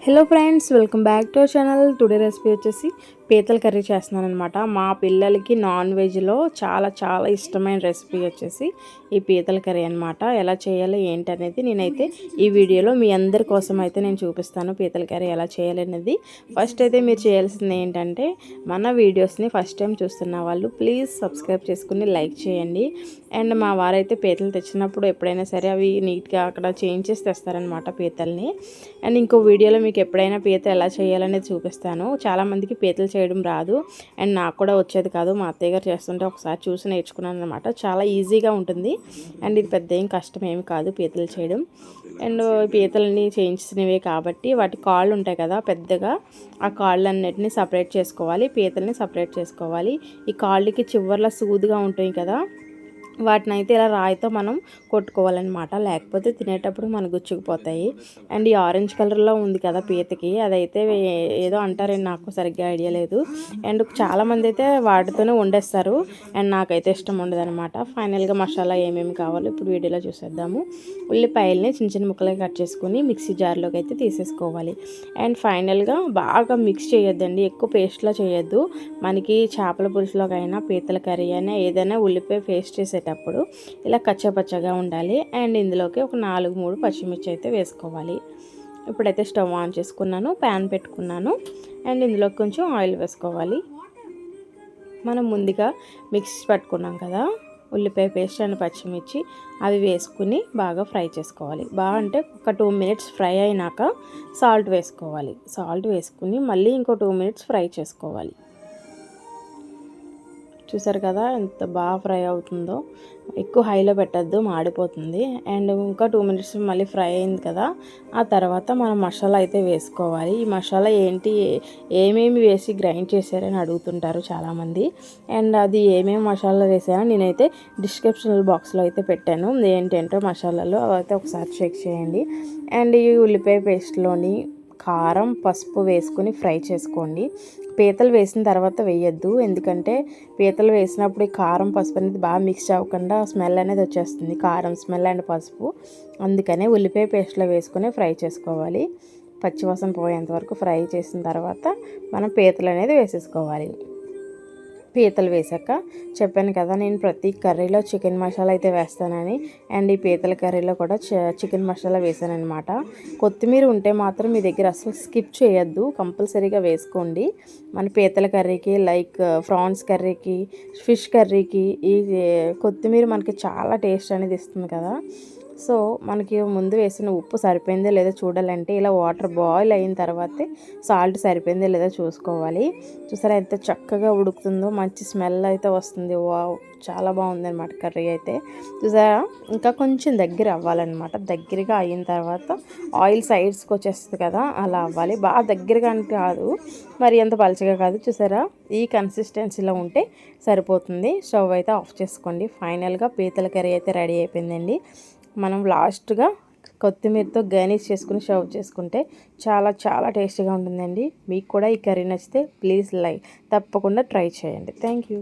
Hello friends, welcome back to our channel. Today recipe వచ్చేసి పీతల curry చేస్తున్నాను అనమాట. మా పిల్లలకి నాన్ వెజ్లో చాలా చాలా ఇష్టమైన రెసిపీ వచ్చేసి ఈ పీతల కర్రీ అనమాట. ఎలా చేయాలో ఏంటి అనేది నేనైతే ఈ వీడియోలో మీ అందరి కోసం అయితే నేను చూపిస్తాను. పీతల కర్రీ ఎలా చేయాలి అనేది ఫస్ట్ అయితే మీరు చేయాల్సింది ఏంటంటే, మన వీడియోస్ని ఫస్ట్ టైం చూస్తున్న వాళ్ళు ప్లీజ్ సబ్స్క్రైబ్ చేసుకుని లైక్ చేయండి. అండ్ మా వారైతే పీతలు తెచ్చినప్పుడు ఎప్పుడైనా సరే అవి నీట్గా అక్కడ చేంజ్ చేసి తెస్తారనమాట పీతల్ని. అండ్ ఇంకో వీడియోలో మీకు ఎప్పుడైనా పీత ఎలా చేయాలనేది చూపిస్తాను. చాలామందికి పీతలు చేయడం రాదు, అండ్ నాకు కూడా వచ్చేది కాదు. మా అత్తయ్య గారు చేస్తుంటే ఒకసారి చూసి నేర్చుకున్నాను అనమాట. చాలా ఈజీగా ఉంటుంది అండ్ ఇది పెద్ద ఏం కష్టం ఏమి కాదు పీతలు చేయడం. అండ్ పీతలని చేయించినవే కాబట్టి వాటి కాళ్ళు ఉంటాయి కదా పెద్దగా, ఆ కాళ్ళన్నిటిని సపరేట్ చేసుకోవాలి, పీతల్ని సపరేట్ చేసుకోవాలి. ఈ కాళ్ళకి చివర్ల సూదిగా ఉంటాయి కదా, వాటిని అయితే ఇలా రాయితో మనం కొట్టుకోవాలన్నమాట, లేకపోతే తినేటప్పుడు మనకు గుచ్చుకుపోతాయి. అండ్ ఈ ఆరెంజ్ కలర్లో ఉంది కదా పీతకి, అదైతే ఏదో అంటారండి, నాకు సరిగ్గా ఐడియా లేదు. అండ్ చాలామంది అయితే వాటితోనే వండేస్తారు, అండ్ నాకైతే ఇష్టం ఉండదన్నమాట. ఫైనల్గా మసాలా ఏమేమి కావాలో ఇప్పుడు వీడియోలో చూసేద్దాము. ఉల్లిపాయల్ని చిన్న చిన్న ముక్కలుగా కట్ చేసుకుని మిక్సీ జార్లోకి అయితే తీసేసుకోవాలి. అండ్ ఫైనల్గా బాగా మిక్స్ చేయొద్దండి, ఎక్కువ పేస్ట్లా చేయొద్దు. మనకి చేపల పులుసులోకైనా పీతల కర్రీ అయినా ఏదైనా ఉల్లిపాయ పేస్ట్ చేసేటప్పుడు ఇలా కచ్చపచ్చగా ఉండాలి. అండ్ ఇందులోకి ఒక 4-3 పచ్చిమిర్చి అయితే వేసుకోవాలి. ఇప్పుడైతే స్టవ్ ఆన్ చేసుకున్నాను, ప్యాన్ పెట్టుకున్నాను. అండ్ ఇందులో కొంచెం ఆయిల్ వేసుకోవాలి. మనం ముందుగా మిక్స్ పట్టుకున్నాం కదా ఉల్లిపాయ పేస్ట్ అండ్ పచ్చిమిర్చి, అవి వేసుకుని బాగా ఫ్రై చేసుకోవాలి. బాగా అంటే ఒక 2 మినిట్స్ ఫ్రై అయినాక సాల్ట్ వేసుకోవాలి. సాల్ట్ వేసుకుని మళ్ళీ ఇంకో 2 మినిట్స్ ఫ్రై చేసుకోవాలి. చూసారు కదా ఎంత బాగా ఫ్రై అవుతుందో. ఎక్కువ హైలో పెట్టద్దు, మాడిపోతుంది. అండ్ ఇంకా 2 మినిట్స్ మళ్ళీ ఫ్రై అయింది కదా, ఆ తర్వాత మనం మసాలా అయితే వేసుకోవాలి. ఈ మసాలా ఏంటి, ఏమేమి వేసి గ్రైండ్ చేశారని అడుగుతుంటారు చాలామంది. అండ్ అది ఏమేమి మసాలా వేసానో నేనైతే డిస్క్రిప్షన్ బాక్స్లో అయితే పెట్టాను, ఏంటంటో మసాలాలు అవైతే ఒకసారి చెక్ చేయండి. అండ్ ఈ ఉల్లిపాయ పేస్ట్లోని కారం పసుపు వేసుకొని ఫ్రై చేసుకోండి. పీతలు వేసిన తర్వాత వేయద్దు, ఎందుకంటే పీతలు వేసినప్పుడు ఈ కారం పసుపు అనేది బాగా మిక్స్ అవ్వకుండా స్మెల్ అనేది వచ్చేస్తుంది, కారం స్మెల్ అండ్ పసుపు. అందుకనే ఉల్లిపాయ పేస్ట్లో వేసుకొని ఫ్రై చేసుకోవాలి. పచ్చివాసన పోయేంత వరకు ఫ్రై చేసిన తర్వాత మనం పీతలు అనేది వేసేసుకోవాలి. పీతలు వేసాక చెప్పాను కదా నేను ప్రతి కర్రీలో చికెన్ మసాలా అయితే వేస్తానని, అండ్ ఈ పీతల కర్రీలో కూడా చికెన్ మసాలా వేసానమాట. కొత్తిమీర ఉంటే మాత్రం మీ దగ్గర అసలు స్కిప్ చేయొద్దు, కంపల్సరీగా వేసుకోండి. మన పీతల కర్రీకి, లైక్ ప్రాన్స్ కర్రీకి, ఫిష్ కర్రీకి ఈ కొత్తిమీర మనకి చాలా టేస్ట్ అనేది ఇస్తుంది కదా. సో మనకి ముందు వేసిన ఉప్పు సరిపోయిందో లేదో చూడాలంటే ఇలా వాటర్ బాయిల్ అయిన తర్వాతే సాల్ట్ సరిపోయిందో లేదో చూసుకోవాలి. చూసారా ఎంత చక్కగా ఉడుకుతుందో, మంచి స్మెల్ అయితే వస్తుంది. వావ్, చాలా బాగుంది అనమాట కర్రీ అయితే. చూసారా ఇంకా కొంచెం దగ్గర అవ్వాలన్నమాట. దగ్గరగా అయిన తర్వాత ఆయిల్ సైడ్స్కి వచ్చేస్తుంది కదా, అలా అవ్వాలి. బాగా దగ్గరగా అని కాదు, మరి ఎంత పలచగా కాదు. చూసారా ఈ కన్సిస్టెన్సీలో ఉంటే సరిపోతుంది. స్టవ్ అయితే ఆఫ్ చేసుకోండి. ఫైనల్గా పీతల కర్రీ అయితే రెడీ అయిపోయిందండి. మనం లాస్ట్గా కొత్తిమీరతో గార్నిష్ చేసుకుని సర్వ్ చేసుకుంటే చాలా చాలా టేస్టీగా ఉంటుందండి. మీకు కూడా ఈ కర్రీ నచ్చితే ప్లీజ్ తప్పకుండా ట్రై చేయండి. Thank you.